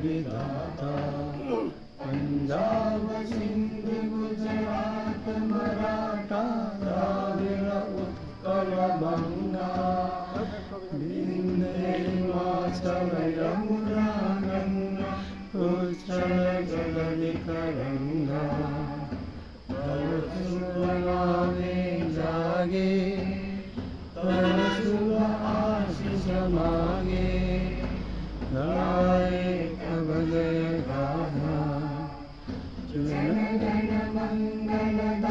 विधाता पंजाब सिंध गुजरात मराठा द्राविड उत्कल बंगा विंध्य हिमाचल यमुना गंगा उच्चल जगति तरंगा तब शुभ नामे जागे तब शुभ आशीष मांगे गाए कब जय गाना जन गण मंगल